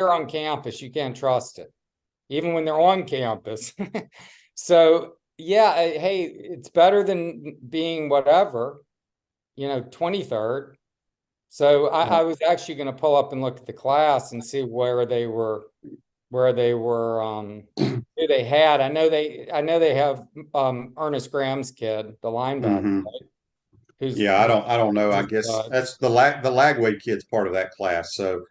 they're on campus, you can't trust it, even when they're on campus. So yeah, hey, it's better than being whatever, 23rd. So I was actually going to pull up and look at the class and see where they were who they had. I know they have Ernest Graham's kid, the linebacker, hmm right? Who's Yeah, I don't know. I guess uh, that's the Lagway kid's part of that class. So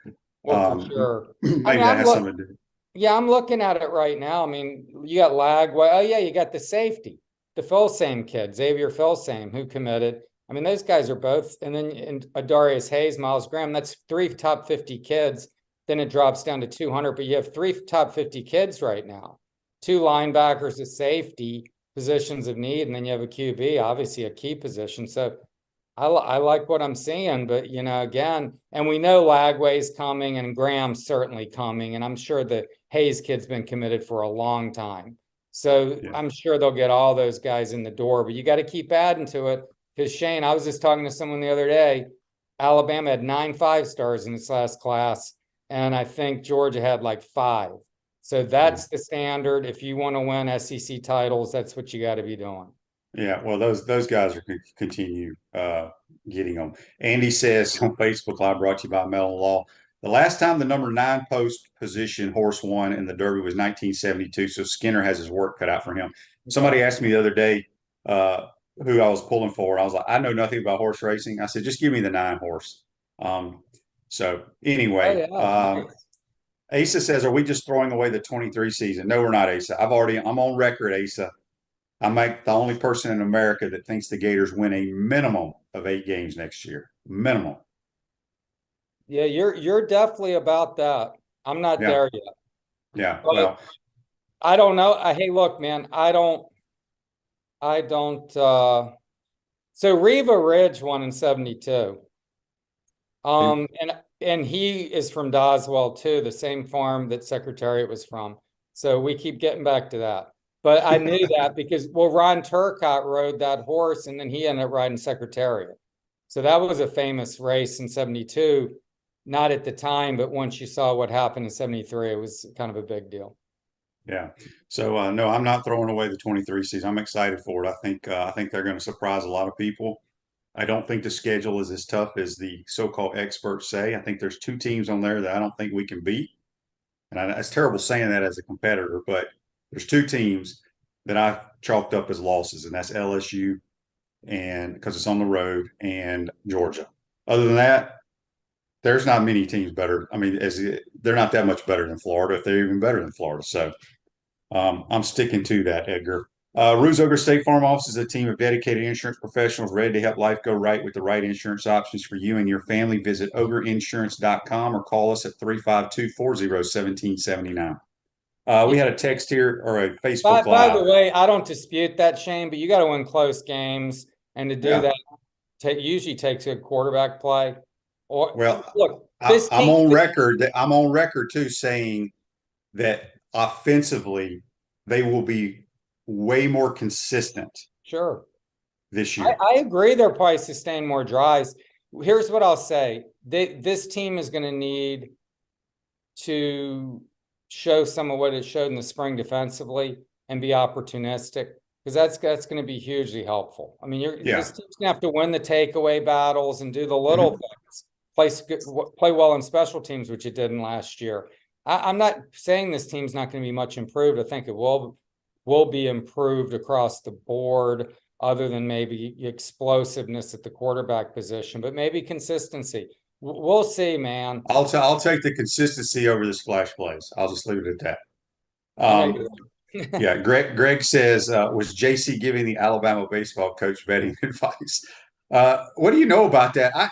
well, for sure. I maybe mean, that has something to do. yeah, I'm looking at it right now. I mean, you got Lagway. Oh yeah, you got the safety, the Filsame kid, Xavier Filsame, who committed. I mean, those guys are both, and then Adarius Hayes, Miles Graham. That's three top 50 kids. Then it drops down to 200, but you have three top 50 kids right now. Two linebackers, a safety, positions of need, and then you have a QB, obviously a key position. So I like what I'm seeing, but again, and we know Lagway's coming and Graham's certainly coming, and I'm sure the Hayes kid's been committed for a long time. So Yeah. I'm sure they'll get all those guys in the door, but you got to keep adding to it. Because Shane, I was just talking to someone the other day. Alabama had 9 5-stars in its last class, and I think Georgia had like 5. So Yeah. that's the standard. If you want to win SEC titles, that's what you got to be doing. Yeah, well, those guys are going to continue getting them. Andy says on Facebook Live, brought to you by Mellon Law. The last time the number 9 post position horse won in the Derby was 1972. So Skinner has his work cut out for him. Okay. Somebody asked me the other day uh, who I was pulling for. I was like, I know nothing about horse racing. I said, just give me the 9 horse. Um, so Oh anyway, yeah, nice. Asa says, are we just throwing away the 23 season? No, we're not, Asa. I'm on record, Asa. I'm like the only person in America that thinks the Gators win a minimum of 8 games next year. Minimum. Yeah, you're definitely about that. I'm not Yeah. there yet. Yeah. But Well, I don't know. Hey, look, man, I don't so Reva Ridge won in 72. who? And he is from Doswell too, the same farm that Secretariat was from. So we keep getting back to that. But I knew that because Ron Turcott rode that horse and then he ended up riding Secretariat. So that was a famous race in 72. Not at the time, but once you saw what happened in 73, it was kind of a big deal. Yeah. So no, I'm not throwing away the 23 season. I'm excited for it. I think they're going to surprise a lot of people. I don't think the schedule is as tough as the so-called experts say. I think there's 2 teams on there that I don't think we can beat. And it's terrible saying that as a competitor, but there's 2 teams that I chalked up as losses, and that's LSU and because it's on the road and Georgia. Other than that, there's not many teams better. I mean, they're not that much better than Florida, if they're even better than Florida. So I'm sticking to that, Edgar. Ruse Ogre State Farm Office is a team of dedicated insurance professionals ready to help life go right with the right insurance options for you and your family. Visitogreinsurance.com or call us at 352-40-1779. Yeah. We had a text here or a By, Facebook by the Live. way, I don't dispute that, Shane, but you got to win close games. And to do Yeah. that usually takes good quarterback play. Or Well, look, I, this I'm team, on record that I'm on record too saying that offensively they will be way more consistent sure. this I, year. I agree they'll probably sustain more drives. Here's what I'll say. This team is going to need to show some of what it showed in the spring defensively and be opportunistic because that's going to be hugely helpful. I mean, Yeah. this team's going to have to win the takeaway battles and do the little Mhm. things. Play well in special teams, which it did in last year. I'm not saying this team's not going to be much improved. I think it will be improved across the board, other than maybe explosiveness at the quarterback position, but maybe consistency. We'll see, man. I'll take the consistency over the splash plays. I'll just leave it at that. I know Um, you. yeah, Greg says, was JC giving the Alabama baseball coach betting advice? What do you know about that?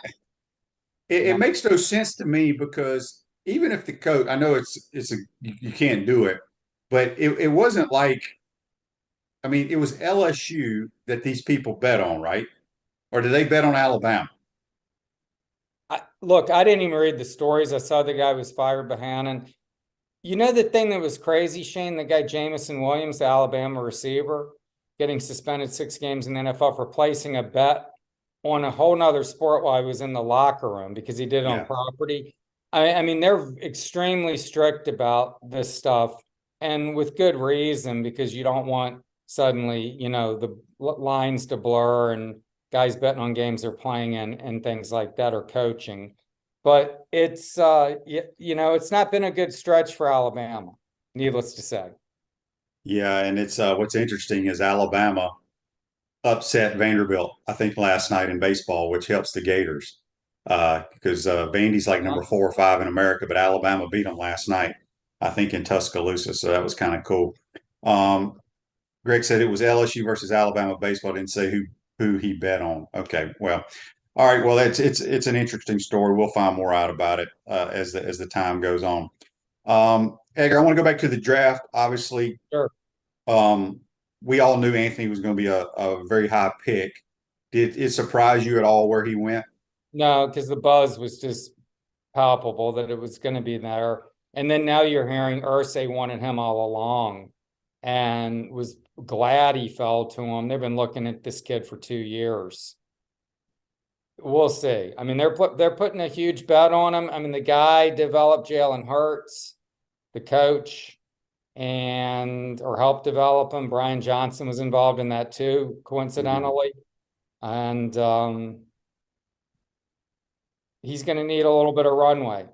It No. makes no sense to me because even if the coach, I know you can't do it, but it wasn't like, I mean, it was LSU that these people bet on, right? Or did they bet on Alabama? Look, I didn't even read the stories. I saw the guy was fired behind. And you know the thing that was crazy, Shane, the guy Jamison Williams, the Alabama receiver, getting suspended 6 games in the NFL for placing a bet on a whole nother sport while he was in the locker room because he did it on Yeah. property. I mean, they're extremely strict about this stuff, and with good reason, because you don't want suddenly, the lines to blur and guys betting on games they're playing in and things like that, or coaching. But it's it's not been a good stretch for Alabama, needless to say. Yeah, and it's what's interesting is Alabama upset Vanderbilt, I think, last night in baseball, which helps the Gators because Vandy's like number 4 or 5 in America, but Alabama beat them last night, I think, in Tuscaloosa. So that was kind of cool. Um, Greg said it was LSU versus Alabama baseball. Didn't say who he bet on. Okay, well, all right. Well, it's an interesting story. We'll find more out about it as the time goes on. Edgar, I want to go back to the draft. Obviously, Sure. um, we all knew Anthony was going to be a very high pick. Did it surprise you at all where he went? No, because the buzz was just palpable that it was going to be there. And then now you're hearing Ursay wanted him all along and was glad he fell to him. They've been looking at this kid for 2 years. We'll see. I mean, they're putting a huge bet on him. I mean, the guy developed Jalen Hurts, the coach, and or helped develop him. Brian Johnson was involved in that too, coincidentally. And he's going to need a little bit of runway.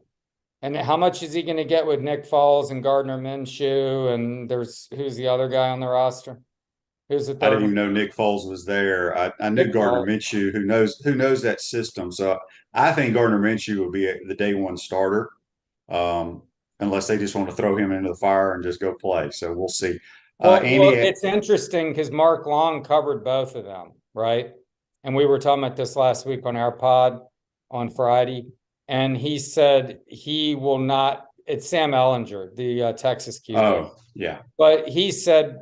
And how much is he going to get with Nick Foles and Gardner Minshew? And who's the other guy on the roster? Who's the I third didn't even one? know Nick Foles was there. I knew Nick Gardner Foles. Minshew, who knows that system. So I think Gardner Minshew will be the day one starter, unless they just want to throw him into the fire and just go play. So we'll see. Well, Andy, it's interesting because Mark Long covered both of them, right? And we were talking about this last week on our pod on Friday, and he said he will not. It's Sam Ellinger, the Texas QB, oh yeah, but he said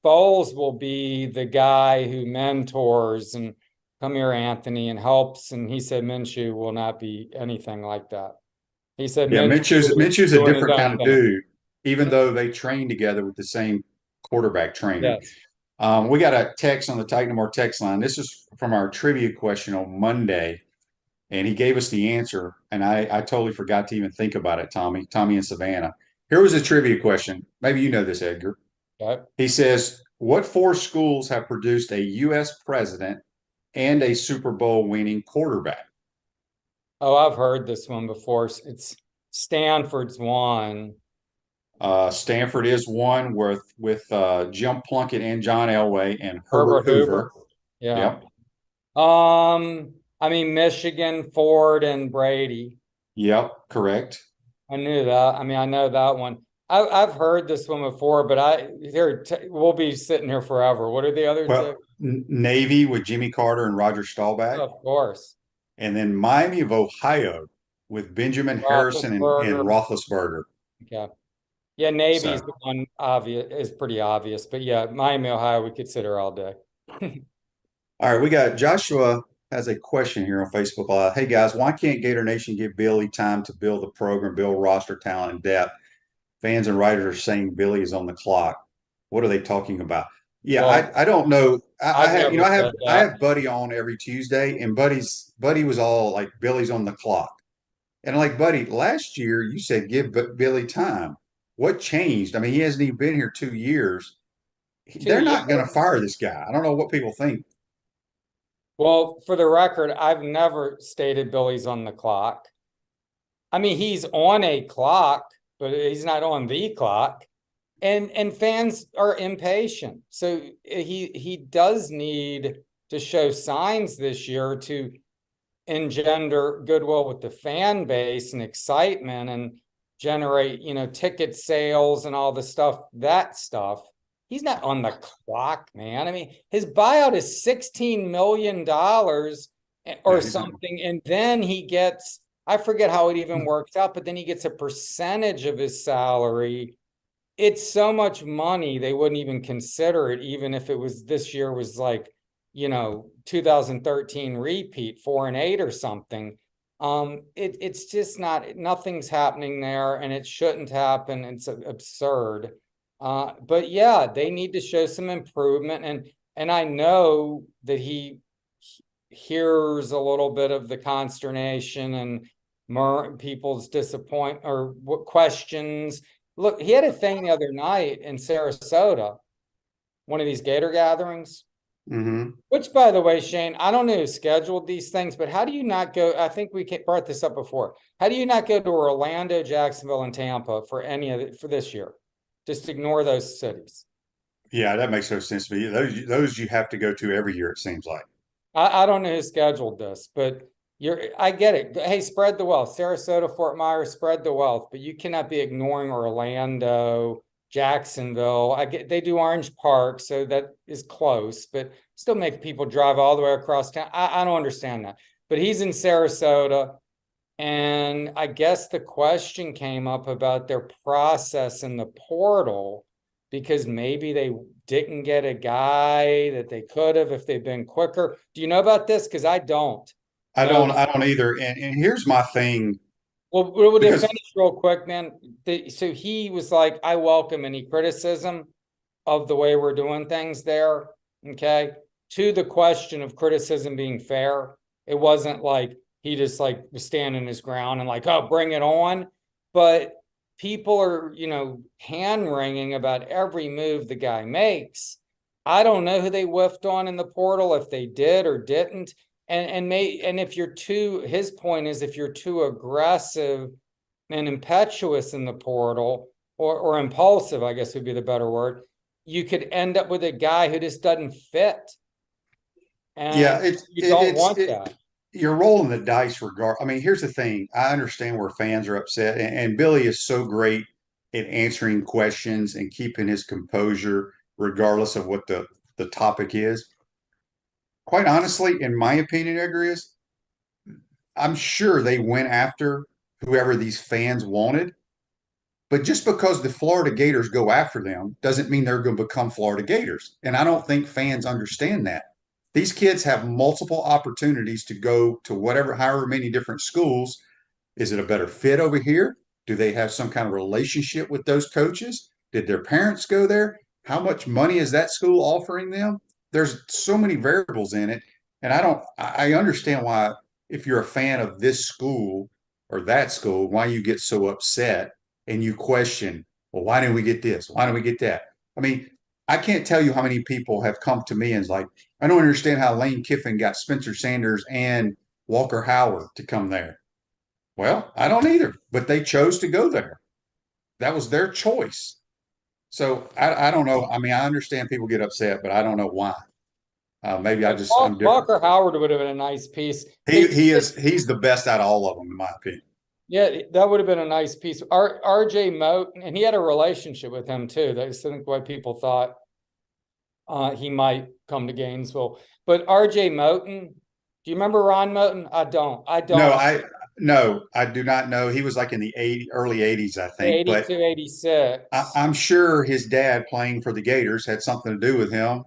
Foles will be the guy who mentors and come here, Anthony, and helps. And he said Minshew will not be anything like that. He said yeah. Minshew is Minshew's a doing his different own kind of thing. dude, even though they train together with the same quarterback trainer. Yes. We got a text on the Titanmore text line. This is from our trivia question on Monday, and he gave us the answer, and I totally forgot to even think about it, Tommy in Savannah. Here was a trivia question. Maybe you know this, Edgar. Okay. He says, what 4 schools have produced a U.S. president and a Super Bowl winning quarterback? Oh, I've heard this one before. It's Stanford's one. Stanford is one with Jim Plunkett and John Elway and Herbert Herbert Hoover. Hoover. Yeah. Yep. I mean Michigan, Ford, and Brady. Yep. Correct. I knew that. I mean, I know that one. I've heard this one before, but we'll be sitting here forever. What are the other two? Well, Navy with Jimmy Carter and Roger Staubach. Of course. And then Miami of Ohio with Benjamin Harrison and Roethlisberger. Roethlisberger. Okay. Yeah, Navy's So, the one obvious is pretty obvious, but yeah, Miami, Ohio, we consider all day. all right, we got Joshua has a question here on Facebook Live. Hey guys, why can't Gator Nation give Billy time to build the program, build roster talent and depth? Fans and writers are saying Billy is on the clock. What are they talking about? Yeah, Well, I don't know. I I've have never said I that. have Buddy on every Tuesday, and Buddy was all like Billy's on the clock. And like, buddy, last year you said give Billy time. What changed? I mean, he hasn't even been here 2 years. Two They're years. not going to fire this guy. I don't know what people think. Well, for the record, I've never stated Billy's on the clock. I mean, he's on a clock, but he's not on the clock. And fans are impatient. So he does need to show signs this year to engender goodwill with the fan base and excitement and generate, ticket sales and all the that stuff. He's not on the clock, man. I mean, his buyout is $16 million or Yeah, he's not. something. And then he gets, I forget how it even works out, but then he gets a percentage of his salary. It's so much money, they wouldn't even consider it, even if it was this year was like, 2013 repeat 4-8 or something. It's just nothing's happening there, and it shouldn't happen. It's absurd. But yeah, they need to show some improvement, and I know that he hears a little bit of the consternation and people's disappoint or what questions. Look, he had a thing the other night in Sarasota, one of these Gator gatherings. Mm-hmm. Which, by the way, Shane, I don't know who scheduled these things, but how do you not go? I think we brought this up before. How do you not go to Orlando, Jacksonville, and Tampa for any of it for this year? Just ignore those cities. Yeah, that makes no sense to me. Those you have to go to every year, it seems like. I don't know who scheduled this, but I get it. Hey, spread the wealth. Sarasota, Fort Myers, spread the wealth, but you cannot be ignoring Orlando, Jacksonville. I get they do Orange Park, so that is close, but still make people drive all the way across town. I don't understand that. But he's in Sarasota, and I guess the question came up about their process in the portal because maybe they didn't get a guy that they could have if they'd been quicker. Do you know about this? Because I don't. So, I don't either. And here's my thing, well, we'll just because finish real quick, man. So he was like, I welcome any criticism of the way we're doing things there. Okay. To the question of criticism being fair, it wasn't like he just like was standing his ground and like, oh, bring it on. But people are, hand wringing about every move the guy makes. I don't know who they whiffed on in the portal, if they did or didn't. And if you're too, his point is if you're too aggressive and impetuous in the portal, or impulsive, I guess would be the better word, you could end up with a guy who just doesn't fit. yeah, And you don't want that. you're rolling the dice regard. I mean, here's the thing. I understand where fans are upset, and Billy is so great at answering questions and keeping his composure regardless of what the topic is. Quite honestly, in my opinion, Edgar, is I'm sure they went after whoever these fans wanted. But just because the Florida Gators go after them doesn't mean they're going to become Florida Gators. And I don't think fans understand that. These kids have multiple opportunities to go to whatever, however many different schools. Is it a better fit over here? Do they have some kind of relationship with those coaches? Did their parents go there? How much money is that school offering them? There's so many variables in it. And I understand why, if you're a fan of this school or that school, why you get so upset and you question, well, why didn't we get this? Why didn't we get that? I mean, I can't tell you how many people have come to me and is like, I don't understand how Lane Kiffin got Spencer Sanders and Walker Howard to come there. Well, I don't either, but they chose to go there. That was their choice. So I don't know. I mean, I understand people get upset, but I don't know why. Maybe I'm different. Walker Howard would have been a nice piece. He's the best out of all of them, in my opinion. Yeah, that would have been a nice piece. RJ Moten, and he had a relationship with him too. That's I think why people thought he might come to Gainesville. But RJ Moten, do you remember Ron Moten? I don't. No, I do not know. He was like in the early 80s, I think. 82, 86. I'm sure his dad playing for the Gators had something to do with him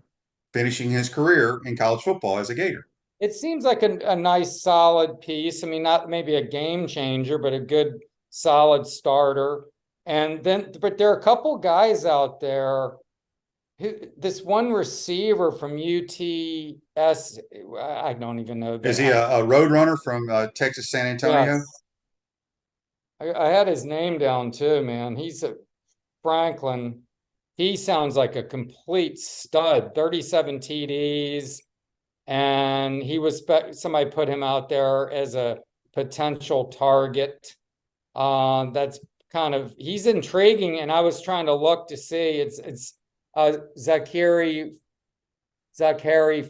finishing his career in college football as a Gator. It seems like a nice, solid piece. I mean, not maybe a game changer, but a good, solid starter. And then, but there are a couple guys out there this one receiver from UTS, I don't even know. Is he a road runner from Texas San Antonio? Yes. I had his name down too, man. He's a Franklin. He sounds like a complete stud. 37 TDs, and he was somebody put him out there as a potential target. That's he's intriguing, and I was trying to look to see it's Zachary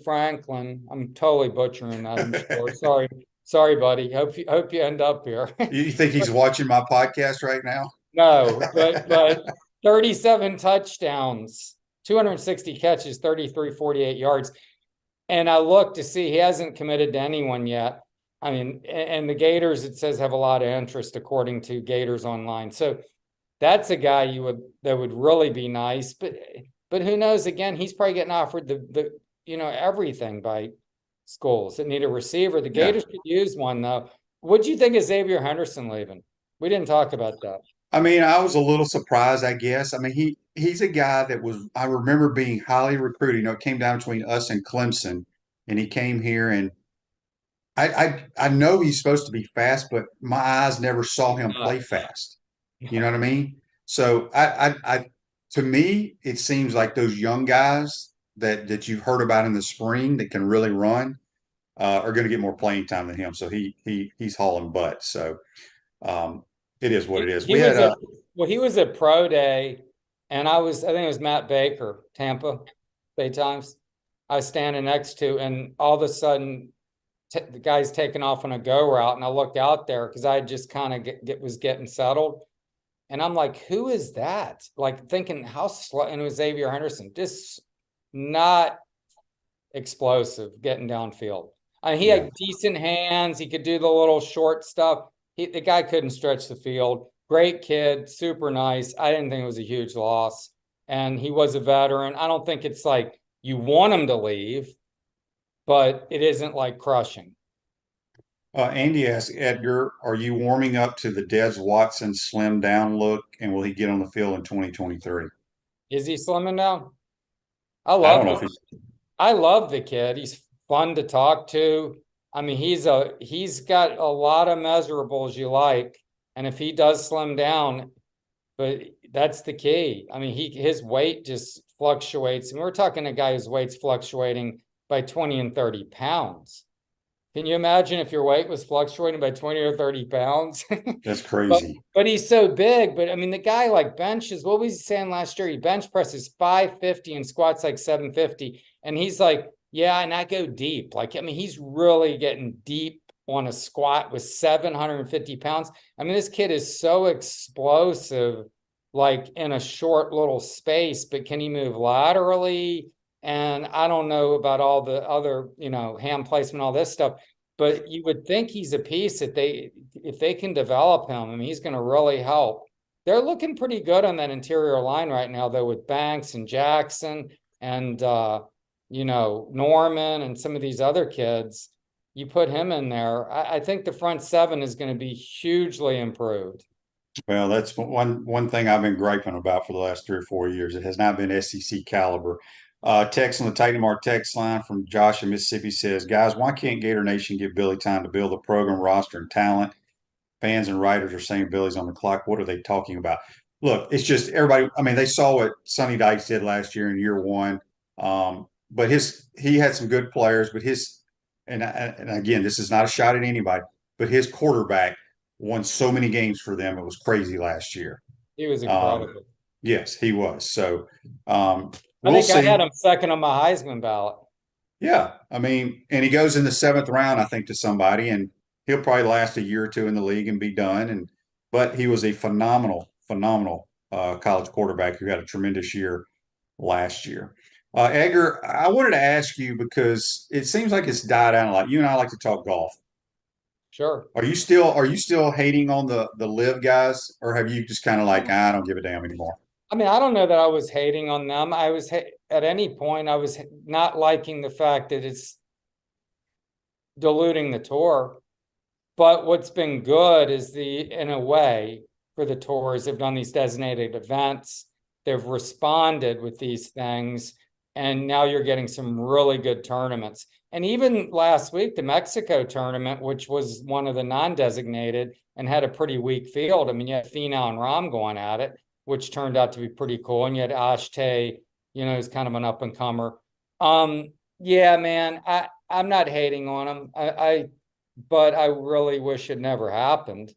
Franklin. I'm totally butchering that, I'm sure. Sorry, buddy. Hope you end up here. You think he's watching my podcast right now? No, but 37 touchdowns, 260 catches, 48 yards. And I looked to see he hasn't committed to anyone yet. I mean, and the Gators, it says, have a lot of interest according to Gators Online. So that's a guy that would really be nice. But who knows? Again, he's probably getting offered the everything by schools that need a receiver. The Gators could use one though. What do you think of Xavier Henderson leaving? We didn't talk about that. I mean, I was a little surprised, I guess. I mean, he's a guy that I remember being highly recruited. It came down between us and Clemson, and he came here, and I know he's supposed to be fast, but my eyes never saw him play fast. You know what I mean? So to me, it seems like those young guys that you've heard about in the spring that can really run are going to get more playing time than him. So he's hauling butt. So it is what it is. He We had was a well, he was at pro day, and I think it was Matt Baker, Tampa Bay Times. I was standing next to, and all of a sudden, the guy's taking off on a go route, and I looked out there because I just kind of was getting settled, and I'm like, who is that? Like thinking how slow, and it was Xavier Henderson, just not explosive getting downfield. He yeah. had decent hands. He could do the little short stuff. The guy couldn't stretch the field. Great kid, super nice. I didn't think it was a huge loss. And he was a veteran. I don't think it's like you want him to leave, but it isn't like crushing. Andy asked Edgar, "Are you warming up to the Des Watson slim down look, and will he get on the field in 2023?" Is he slimming down? I I don't love know the if he's. I love the kid. He's fun to talk to. I mean, he's got a lot of measurables you like. And if he does slim down, but that's the key. I mean, his weight just fluctuates. And we're talking a guy whose weight's fluctuating by 20 and 30 pounds. Can you imagine if your weight was fluctuating by 20 or 30 pounds? That's But crazy. but he's so big. But I mean, the guy like benches, what was he saying last year? He bench presses 550 and squats like 750. And he's like, yeah, and I go deep. Like, I mean, he's really getting deep on a squat with 750 pounds. I mean, this kid is so explosive, like in a short little space, but can he move laterally? And I don't know about all the other, hand placement, all this stuff, but you would think he's a piece that if they can develop him, I mean, he's going to really help. They're looking pretty good on that interior line right now, though, with Banks and Jackson and Norman and some of these other kids. You put him in there, I think the front seven is going to be hugely improved. Well, that's one thing I've been griping about for the last 3 or 4 years. It has not been SEC caliber. Text on the Titan Mark text line from Josh in Mississippi says, "Guys, why can't Gator Nation give Billy time to build a program roster and talent? Fans and writers are saying Billy's on the clock. What are they talking about?" Look, it's just everybody. I mean, they saw what Sonny Dykes did last year in year one. But he had some good players, but and again, this is not a shot at anybody, but his quarterback won so many games for them. It was crazy last year. He was Um, incredible. yes, he was. So I we'll think I had see. him second on my Heisman ballot. Yeah, I mean, and he goes in the seventh round, I think, to somebody, and he'll probably last a year or two in the league and be done. But he was a phenomenal college quarterback who had a tremendous year last year. Edgar, I wanted to ask you because it seems like it's died down a lot. You and I like to talk golf. Sure. Are you still hating on the live guys, or have you just kind of like, I don't give a damn anymore? I mean, I don't know that I was hating on them. At any point, I was not liking the fact that it's diluting the tour. But what's been good is in a way, for the tours, they've done these designated events. They've responded with these things. And now you're getting some really good tournaments. And even last week, the Mexico tournament, which was one of the non-designated and had a pretty weak field. I mean, you had Finau and Rahm going at it, which turned out to be pretty cool. And you had Ashtay, who's kind of an up and comer. Yeah, man, I'm not hating on him. But I really wish it never happened.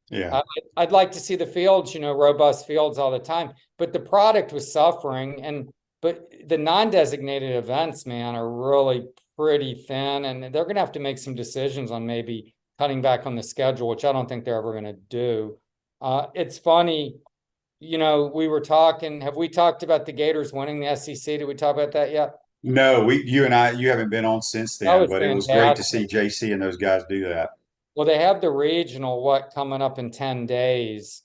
Yeah. I, I'd like to see the fields, robust fields all the time. But the product was suffering, but the non-designated events, man, are really pretty thin, and they're going to have to make some decisions on maybe cutting back on the schedule, which I don't think they're ever going to do. It's funny, we were talking. Have we talked about the Gators winning the SEC? Did we talk about that yet? No, you and I, you haven't been on since That then, was but it was great to see fantastic. JC and those guys do that. Well, they have the regional, coming up in 10 days.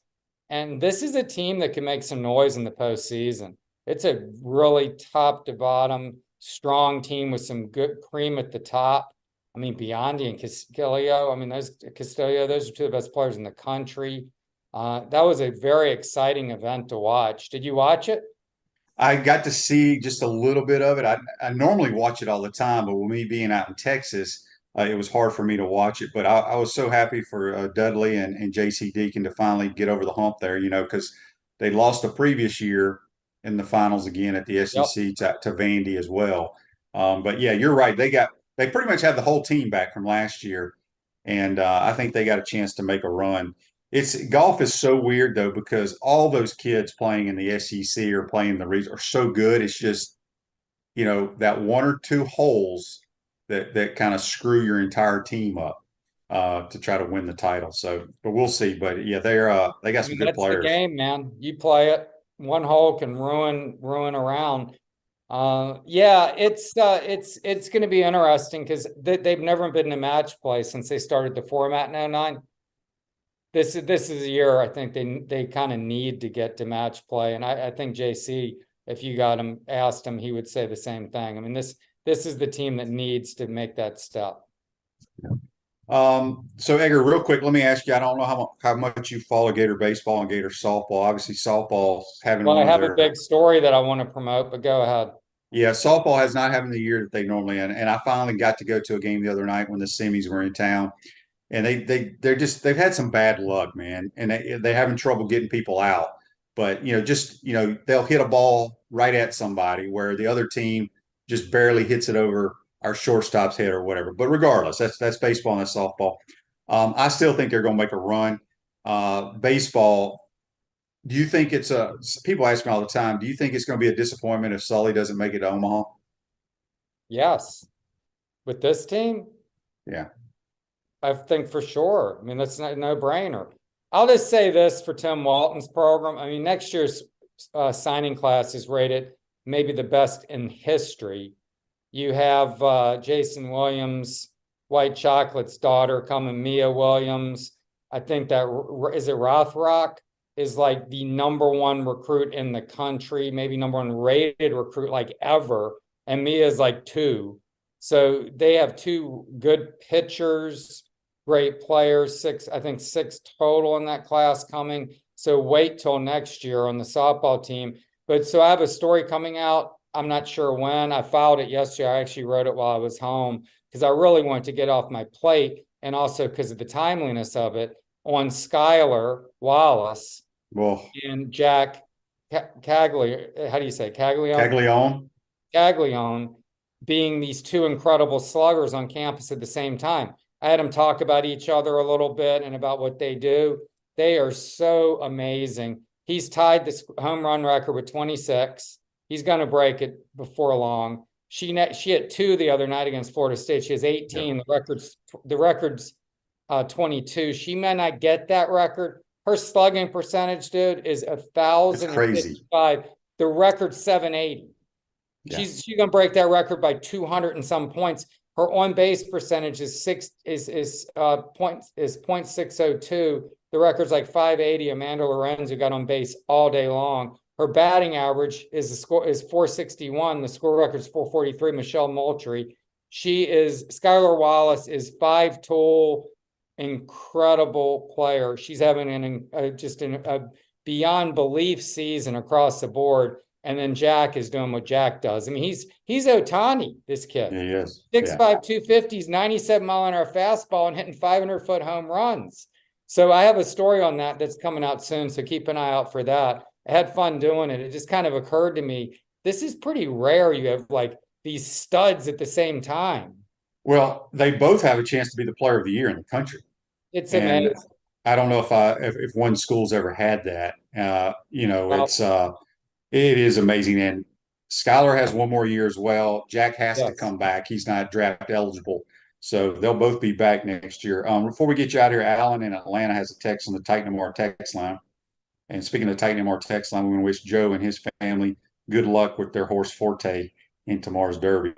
And this is a team that can make some noise in the postseason. It's a really top to bottom, strong team with some good cream at the top. I mean, Biondi and Castillo. I mean, those are two of the best players in the country. That was a very exciting event to watch. Did you watch it? I got to see just a little bit of it. I normally watch it all the time, but with me being out in Texas, it was hard for me to watch it. But I was so happy for Dudley and JC Deacon to finally get over the hump there, because they lost the previous year in the finals again at the Yep. SEC to Vandy as well. But yeah, you're right. They pretty much have the whole team back from last year, and I think they got a chance to make a run. It's golf is so weird though because all those kids playing in the SEC or playing the region are so good. It's just that one or two holes that kind of screw your entire team up to try to win the title. So, but we'll see. But yeah, they got I some mean, good that's the players. game, man. You play it, one hole can ruin around. Yeah, it's going to be interesting because they've never been to match play since they started the format in '09. This is a year I think they kind of need to get to match play, and I think JC, if you asked him, he would say the same thing. I mean, this is the team that needs to make that step. So Edgar, real quick, let me ask you. I don't know how much you follow Gator baseball and Gator softball. Obviously, softball's having Well, I one of have a their big story that I want to promote, but go ahead. yeah, softball has not having the year that they normally and I finally got to go to a game the other night when the semis were in town. And they've had some bad luck, man, and they're having trouble getting people out. But they'll hit a ball right at somebody where the other team just barely hits it over our shortstop's head or whatever. But regardless, that's baseball and that's softball. I still think they're going to make a run. Baseball. Do you think it's a? People ask me all the time. Do you think it's going to be a disappointment if Sully doesn't make it to Omaha? Yes, with this team, Yeah. I think for sure. I mean, that's a no-brainer. I'll just say this for Tim Walton's program. I mean, next year's signing class is rated maybe the best in history. You have Jason Williams, White Chocolate's daughter, coming, Mia Williams. I think that is it Rothrock is like the number one recruit in the country, maybe number one rated recruit like ever, and Mia is like two. So they have two good pitchers, great players, I think six total in that class coming. So wait till next year on the softball team. But so I have a story coming out. I'm not sure when. I filed it yesterday. I actually wrote it while I was home because I really wanted to get off my plate and also because of the timeliness of it on Skylar Wallace Well, and Jack Caglione. How do you say Caglione? Caglione. Caglione being these two incredible sluggers on campus at the same time. I had them talk about each other a little bit and about what they do. They are so amazing. He's tied this home run record with 26. He's going to break it before long. She hit two the other night against Florida State. She has 18. Yep. The record's 22. She may not get that record. Her slugging percentage, dude, is It's crazy. 1,055. The record's 780. Yeah. She's gonna break that record by 200 and some points. Her on base percentage is 0.602. The record's like 580. Amanda Lorenzo got on base all day long. Her batting average is 461. The score record's 443. Michelle Moultrie. Skylar Wallace is 5-tool, incredible player. She's having just a beyond belief season across the board. And then Jack is doing what Jack does. I mean, he's Ohtani, this kid. Yeah, he is. 6'5", 250s, 97-mile-an-hour fastball and hitting 500-foot home runs. So I have a story on that that's coming out soon, so keep an eye out for that. I had fun doing it. It just kind of occurred to me, this is pretty rare. You have like these studs at the same time. Well, they both have a chance to be the player of the year in the country. It's And amazing. I don't know if one school's ever had that. Well, it is amazing. And Skylar has one more year as well. Jack has to yes. come back. He's not draft eligible. So they'll both be back next year. Before we get you out here, Alan in Atlanta has a text on the Titan MR text line. And speaking of Titan MR text line, we want to wish Joe and his family good luck with their horse Forte in tomorrow's Derby.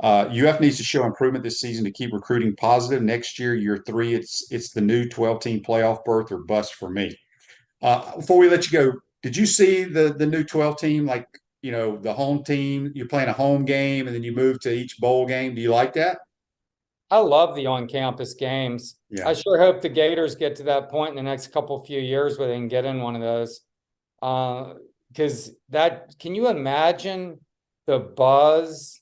UF needs to show improvement this season to keep recruiting positive. Next year 3, it's the new 12-team playoff berth or bust for me. Before we let you go, did you see the new 12 team? Like, the home team, you're playing a home game and then you move to each bowl game. Do you like that? I love the on-campus games. Yeah. I sure hope the Gators get to that point in the next few years where they can get in one of those. Because can you imagine the buzz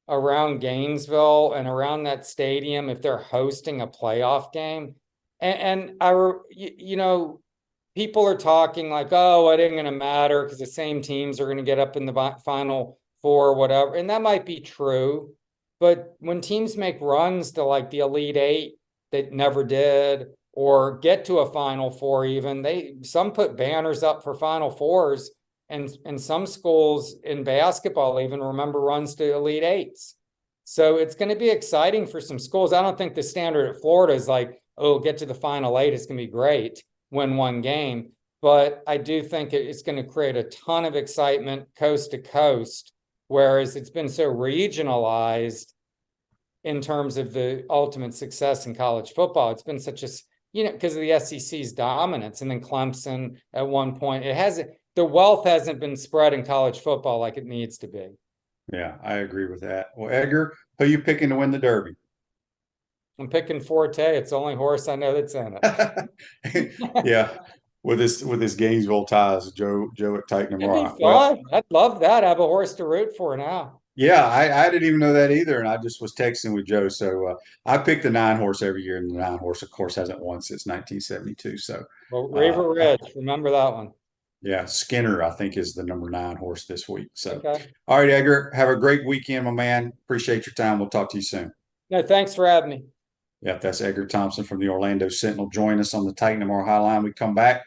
around Gainesville and around that stadium if they're hosting a playoff game. You know, people are talking like, oh, it ain't going to matter because the same teams are going to get up in the final four or whatever. And that might be true. But when teams make runs to like the Elite Eight that never did, or get to a Final Four even, some put banners up for Final Fours, and some schools in basketball even remember runs to Elite Eights. So it's going to be exciting for some schools. I don't think the standard at Florida is like, oh, get to the Final Eight, it's going to be great, win one game. But I do think it's going to create a ton of excitement coast to coast, whereas it's been so regionalized in terms of the ultimate success in college football. It's been such a, you know, because of the SEC's dominance, and then Clemson at one point, the wealth hasn't been spread in college football like it needs to be. Yeah, I agree with that. Well, Edgar, who are you picking to win the Derby? I'm picking Forte. It's the only horse I know that's in it. Yeah, with his Gainesville ties, Joe at Titan It'd be Morant. fun. Well, I'd love that. I have a horse to root for now. yeah, I didn't even know that either, and I just was texting with Joe. So I pick the 9 horse every year, and the 9 horse, of course, hasn't won since 1972. So, Well, River Ridge, remember that one. Yeah, Skinner, I think, is the number 9 horse this week. So, Okay. All right, Edgar, have a great weekend, my man. Appreciate your time. We'll talk to you soon. No, thanks for having me. Yeah, that's Edgar Thompson from the Orlando Sentinel. Join us on the Titan Tomorrow Highline. We come back.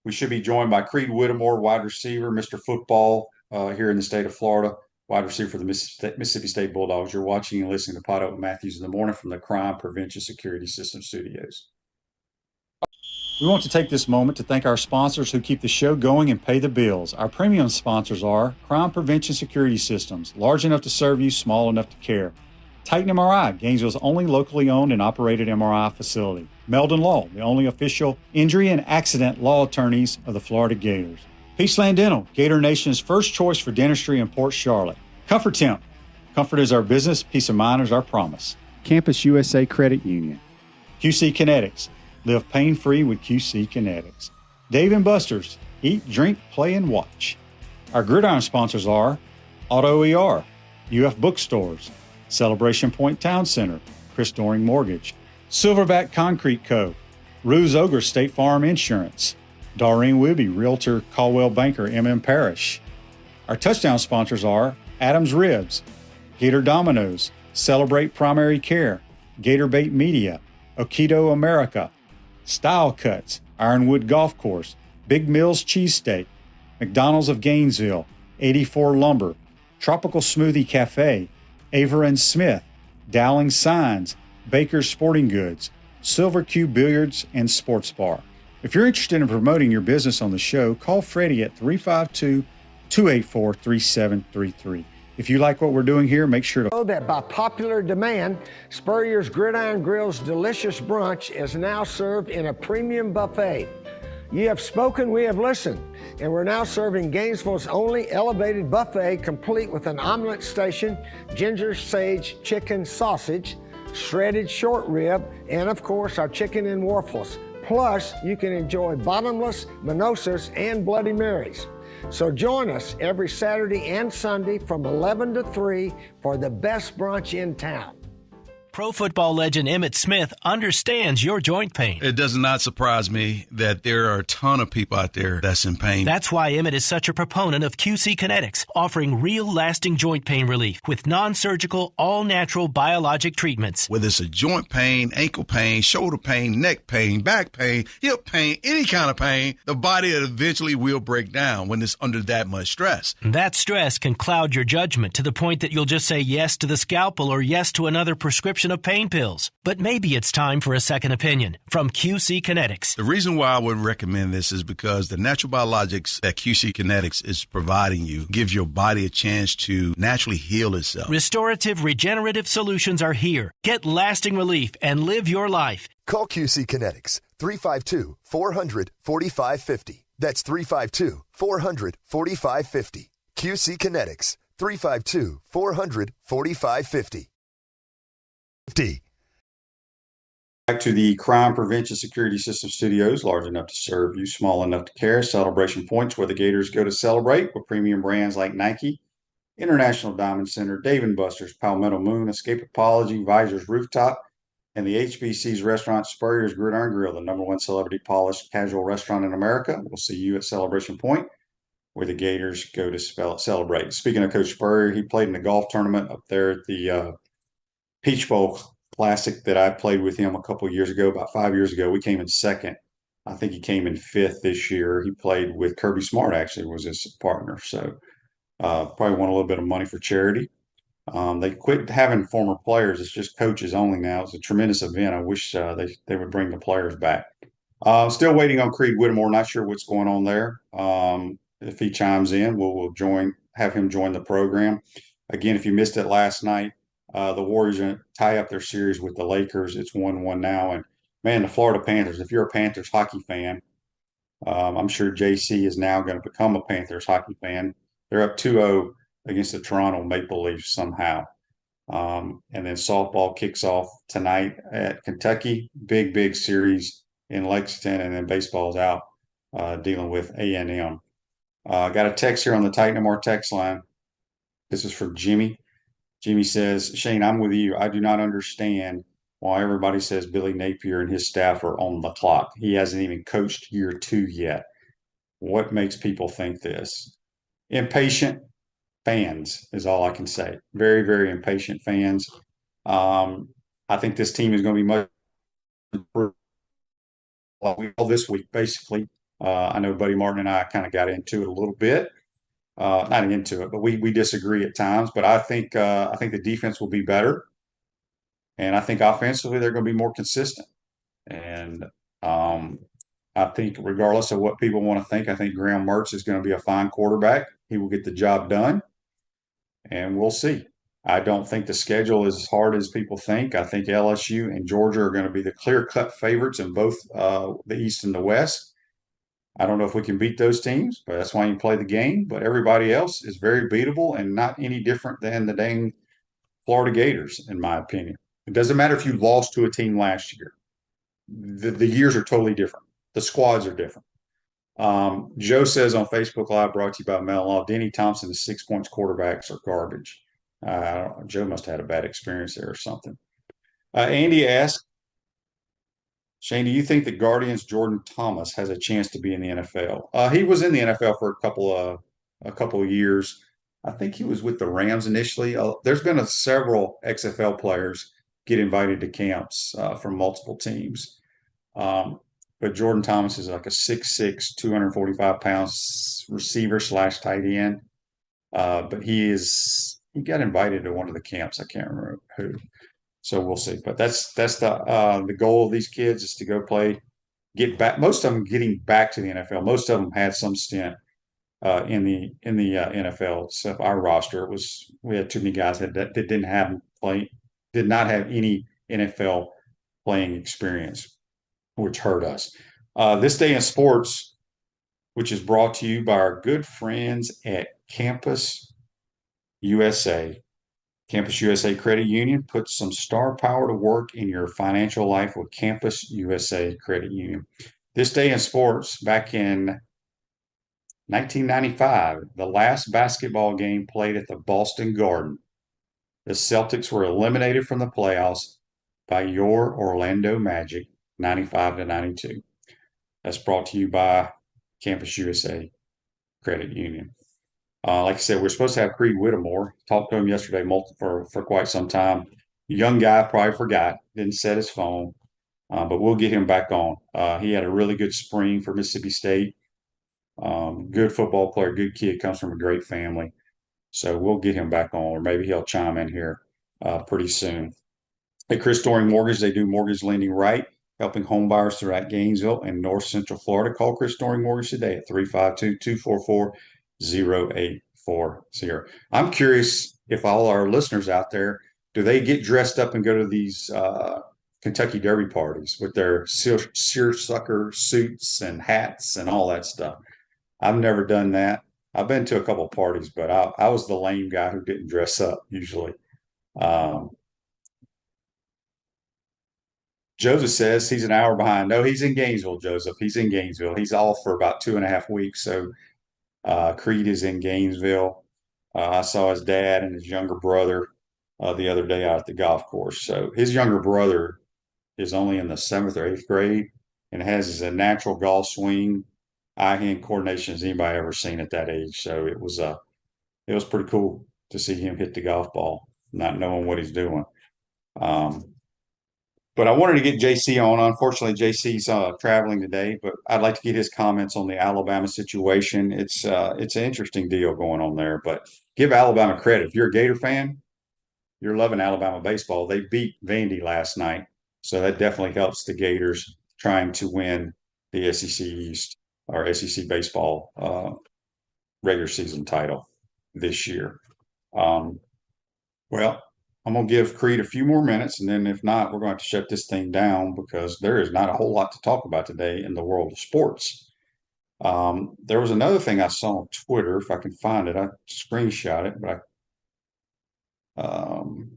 We should be joined by Creed Whittemore, wide receiver, Mr. Football here in the state of Florida, wide receiver for the Mississippi State Bulldogs. You're watching and listening to PodUp with Matthews in the morning from the Crime Prevention Security System Studios. We want to take this moment to thank our sponsors who keep the show going and pay the bills. Our premium sponsors are Crime Prevention Security Systems, large enough to serve you, small enough to care. Titan MRI, Gainesville's only locally owned and operated MRI facility. Meldon Law, the only official injury and accident law attorneys of the Florida Gators. Peaceland Dental, Gator Nation's first choice for dentistry in Port Charlotte. Comfort Temp, comfort is our business, peace of mind is our promise. Campus USA Credit Union. QC Kinetics, live pain-free with QC Kinetics. Dave & Buster's, eat, drink, play, and watch. Our gridiron sponsors are Auto ER, UF Bookstores, Celebration Point Town Center, Chris Doring Mortgage, Silverback Concrete Co., Ruse Ogre State Farm Insurance, Doreen Wibby, Realtor Caldwell Banker, MM Parish. Our touchdown sponsors are Adams Ribs, Gator Dominoes, Celebrate Primary Care, Gator Bait Media, Okido America, Style Cuts, Ironwood Golf Course, Big Mills Cheesesteak, McDonald's of Gainesville, 84 Lumber, Tropical Smoothie Cafe, Aver and Smith, Dowling Signs, Baker's Sporting Goods, Silver Cube Billiards and Sports Bar. If you're interested in promoting your business on the show, call Freddie at 352-284-3733. If you like what we're doing here, make sure to know that by popular demand, Spurrier's Gridiron Grill's delicious brunch is now served in a premium buffet. You have spoken, we have listened, and we're now serving Gainesville's only elevated buffet, complete with an omelet station, ginger sage chicken sausage, shredded short rib, and of course our chicken and waffles. Plus, you can enjoy bottomless mimosas and Bloody Marys. So join us every Saturday and Sunday from 11 to 3 for the best brunch in town. Pro football legend Emmitt Smith understands your joint pain. It does not surprise me that there are a ton of people out there that's in pain. That's why Emmitt is such a proponent of QC Kinetics, offering real lasting joint pain relief with non-surgical, all-natural biologic treatments. Whether it's a joint pain, ankle pain, shoulder pain, neck pain, back pain, hip pain, any kind of pain, the body eventually will break down when it's under that much stress. That stress can cloud your judgment to the point that you'll just say yes to the scalpel or yes to another prescription of pain pills. But maybe it's time for a second opinion from QC Kinetics. The reason why I would recommend this is because the natural biologics that QC Kinetics is providing you gives your body a chance to naturally heal itself. Restorative, regenerative solutions are here. Get lasting relief and live your life. Call QC Kinetics 352-400-4550. That's 352-400-4550. QC Kinetics 352-400-4550. Back to the Crime Prevention Security System Studios, large enough to serve you, small enough to care. Celebration Points, where the Gators go to celebrate with premium brands like Nike, International Diamond Center, Dave & Buster's, Palmetto Moon, Escape Apology, Visor's Rooftop, and the HBC's restaurant, Spurrier's Gridiron Grill, the #1 celebrity polished casual restaurant in America. We'll see you at Celebration Point, where the Gators go to celebrate. Speaking of Coach Spurrier, he played in the golf tournament up there at the Peach Bowl Classic that I played with him a couple of years ago, about 5 years ago. We came in second. I think he came in fifth this year. He played with Kirby Smart, actually, was his partner. So probably won a little bit of money for charity. They quit having former players. It's just coaches only now. It's a tremendous event. I wish they would bring the players back. Still waiting on Creed Whittemore. Not sure what's going on there. If he chimes in, we'll have him join the program. Again, if you missed it last night, the Warriors tie up their series with the Lakers. It's 1-1 now. And man, the Florida Panthers, if you're a Panthers hockey fan, I'm sure JC is now going to become a Panthers hockey fan. They're up 2-0 against the Toronto Maple Leafs somehow. And then softball kicks off tonight at Kentucky. Big series in Lexington. And then baseball's out dealing with A&M. Got a text here on the Titan More text line. This is from Jimmy. Jimmy says, Shane, I'm with you. I do not understand why everybody says Billy Napier and his staff are on the clock. He hasn't even coached year 2 yet. What makes people think this? Impatient fans is all I can say. Very impatient fans. I think this team is going to be much improved this week, basically. I know Buddy Martin and I kind of got into it a little bit. Not into it, but we disagree at times. But I think the defense will be better, and I think offensively they're going to be more consistent. And I think regardless of what people want to think, I think Graham Mertz is going to be a fine quarterback. He will get the job done, and we'll see. I don't think the schedule is as hard as people think. I think LSU and Georgia are going to be the clear-cut favorites in both the East and the West. I don't know if we can beat those teams, but that's why you play the game. But everybody else is very beatable and not any different than the dang Florida Gators, in my opinion. It doesn't matter if you lost to a team last year. The years are totally different. The squads are different. Joe says on Facebook Live, brought to you by Mel Law, Denny Thompson, the 6 points quarterbacks are garbage. Joe must have had a bad experience there or something. Andy asked, Shane, do you think that Guardians Jordan Thomas has a chance to be in the NFL? He was in the NFL for a couple of years. I think he was with the Rams initially. There's been several XFL players get invited to camps from multiple teams. But Jordan Thomas is like a 6'6", 245-pound receiver / tight end. But he got invited to one of the camps. I can't remember who. So we'll see. But that's the goal of these kids is to go play, get back. Most of them getting back to the NFL. Most of them had some stint in the NFL. Except our roster, we had too many guys that did not have any NFL playing experience, which hurt us. This Day in Sports, which is brought to you by our good friends at Campus USA. Campus USA Credit Union puts some star power to work in your financial life with Campus USA Credit Union. This Day in Sports, back in 1995, the last basketball game played at the Boston Garden. The Celtics were eliminated from the playoffs by your Orlando Magic, 95-92. That's brought to you by Campus USA Credit Union. Like I said, we're supposed to have Creed Whittemore. Talked to him yesterday for quite some time. Young guy, probably forgot, didn't set his phone, but we'll get him back on. He had a really good spring for Mississippi State. Good football player, good kid, comes from a great family. So we'll get him back on, or maybe he'll chime in here pretty soon. At Chris Storing Mortgage, they do mortgage lending right, helping home buyers throughout Gainesville and North Central Florida. Call Chris Storing Mortgage today at 352-244-0840. I'm curious if all our listeners out there, do they get dressed up and go to these Kentucky Derby parties with their seersucker suits and hats and all that stuff? I've never done that. I've been to a couple of parties, but I was the lame guy who didn't dress up usually. Joseph says he's an hour behind. No, he's in Gainesville, Joseph. He's in Gainesville. He's off for about 2.5 weeks. So Creed is in Gainesville. I saw his dad and his younger brother the other day out at the golf course. So his younger brother is only in the seventh or eighth grade and has as a natural golf swing, eye-hand coordination as anybody ever seen at that age. So it was pretty cool to see him hit the golf ball, not knowing what he's doing. Um, but I wanted to get JC on. Unfortunately, JC's traveling today, but I'd like to get his comments on the Alabama situation. It's an interesting deal going on there, but give Alabama credit. If you're a Gator fan, you're loving Alabama baseball. They beat Vandy last night, so that definitely helps the Gators trying to win the SEC East or SEC baseball regular season title this year. Um, well, I'm going to give Creed a few more minutes, and then if not, we're going to have to shut this thing down because there is not a whole lot to talk about today in the world of sports. There was another thing I saw on Twitter. If I can find it, I screenshot it, but well,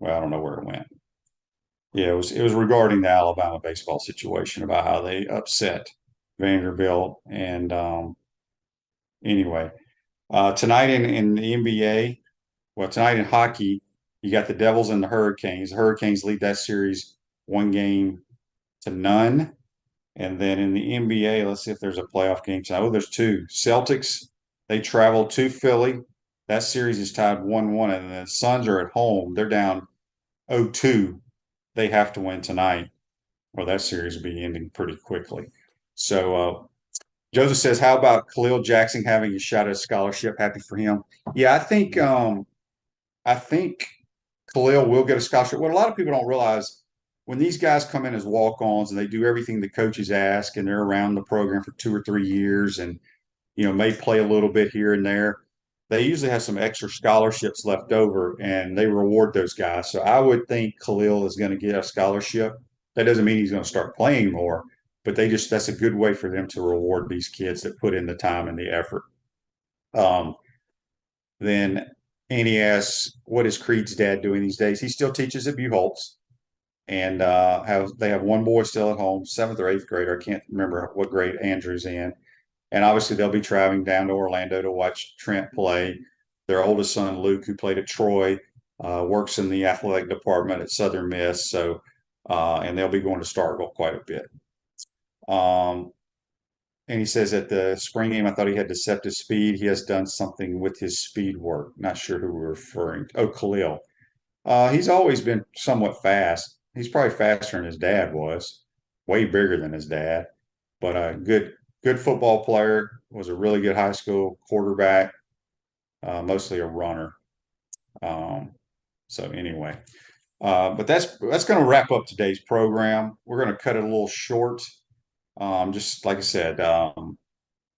I don't know where it went. Yeah, it was regarding the Alabama baseball situation about how they upset Vanderbilt. And anyway, tonight in the NBA, well, tonight in hockey, you got the Devils and the Hurricanes. The Hurricanes lead that series 1-0. And then in the NBA, let's see if there's a playoff game tonight. Oh, there's two. Celtics, they travel to Philly. That series is tied 1-1. And the Suns are at home. They're down 0-2. They have to win tonight, or that series will be ending pretty quickly. So Joseph says, how about Khalil Jackson having a shot at a scholarship? Happy for him. Yeah, I think Khalil will get a scholarship. What a lot of people don't realize, when these guys come in as walk-ons and they do everything the coaches ask and they're around the program for 2 or 3 years and may play a little bit here and there, they usually have some extra scholarships left over and they reward those guys. So I would think Khalil is going to get a scholarship. That doesn't mean he's going to start playing more, but that's a good way for them to reward these kids that put in the time and the effort. Then Annie asks, what is Creed's dad doing these days? He still teaches at Buchholz, and they have one boy still at home, seventh or eighth grader. I can't remember what grade Andrew's in. And obviously they'll be traveling down to Orlando to watch Trent play. Their oldest son, Luke, who played at Troy, works in the athletic department at Southern Miss. So, and they'll be going to Starkville quite a bit. And he says at the spring game, I thought he had deceptive speed. He has done something with his speed work. Not sure who we're referring to. Oh, Khalil. He's always been somewhat fast. He's probably faster than his dad was, way bigger than his dad, but a good football player, was a really good high school quarterback, mostly a runner. So anyway, but that's going to wrap up today's program. We're going to cut it a little short. Just like I said,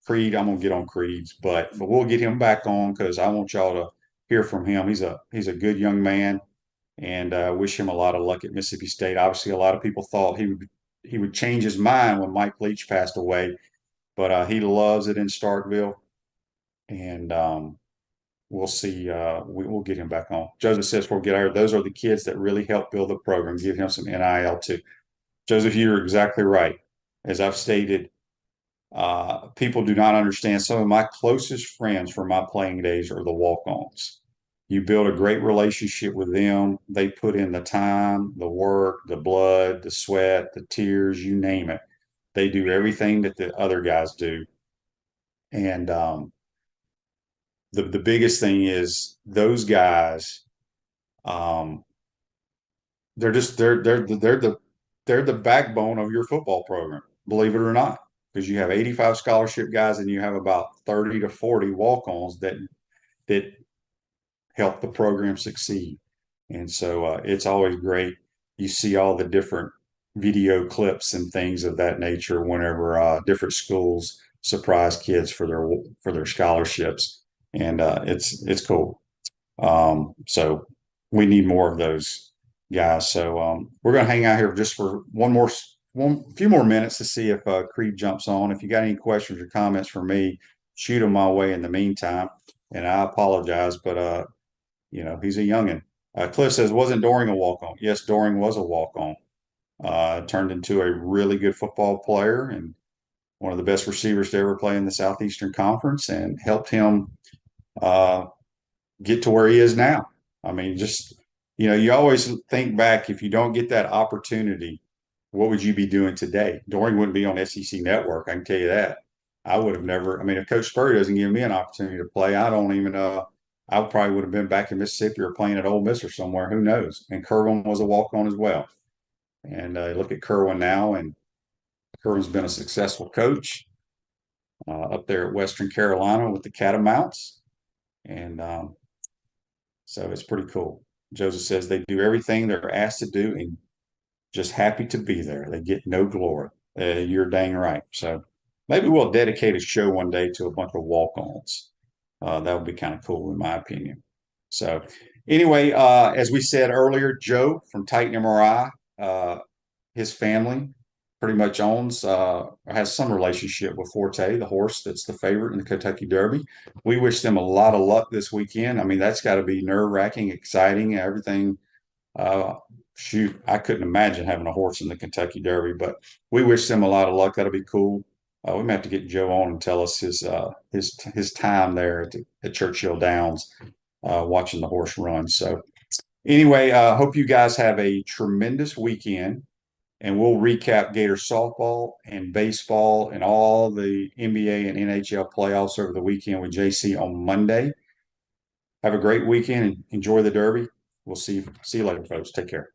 Creed, I'm going to get on Creed's, but we'll get him back on because I want y'all to hear from him. He's a good young man, and wish him a lot of luck at Mississippi State. Obviously, a lot of people thought he would change his mind when Mike Leach passed away, but he loves it in Starkville, and we'll see. We'll get him back on. Joseph says, before we get out here, those are the kids that really help build the program. Give him some NIL too. Joseph, you're exactly right. As I've stated, people do not understand. Some of my closest friends from my playing days are the walk-ons. You build a great relationship with them. They put in the time, the work, the blood, the sweat, the tears, you name it. They do everything that the other guys do. And the biggest thing is those guys, they're the backbone of your football program, believe it or not, because you have 85 scholarship guys and you have about 30 to 40 walk-ons that help the program succeed. And so it's always great. You see all the different video clips and things of that nature whenever different schools surprise kids for their scholarships, and it's cool. So we need more of those guys. So we're going to hang out here just for few more minutes to see if Creed jumps on. If you got any questions or comments for me, shoot them my way in the meantime. And I apologize, but he's a youngin'. Cliff says, wasn't Doring a walk-on? Yes, Doring was a walk-on. Turned into a really good football player and one of the best receivers to ever play in the Southeastern Conference, and helped him get to where he is now. I mean, just, you always think back, if you don't get that opportunity, what would you be doing today? Dorian wouldn't be on SEC Network. I can tell you that. I would have never, I mean, if Coach Spurrier doesn't give me an opportunity to play, I don't even, I probably would have been back in Mississippi or playing at Ole Miss or somewhere. Who knows? And Kerwin was a walk-on as well. And look at Kerwin now, and Kerwin's been a successful coach up there at Western Carolina with the Catamounts. And so it's pretty cool. Joseph says they do everything they're asked to do and just happy to be there. They get no glory. You're dang right. So maybe we'll dedicate a show one day to a bunch of walk-ons. That would be kind of cool, in my opinion. So anyway, as we said earlier, Joe from Titan MRI, his family pretty much owns or has some relationship with Forte, the horse that's the favorite in the Kentucky Derby. We wish them a lot of luck this weekend. I mean, that's got to be nerve-wracking, exciting, everything. Shoot, I couldn't imagine having a horse in the Kentucky Derby, but we wish them a lot of luck. That'll be cool. We may have to get Joe on and tell us his time there at Churchill Downs, watching the horse run. So anyway, hope you guys have a tremendous weekend, and we'll recap Gator softball and baseball and all the NBA and NHL playoffs over the weekend with JC on Monday. Have a great weekend and enjoy the Derby. We'll see you later, folks. Take care.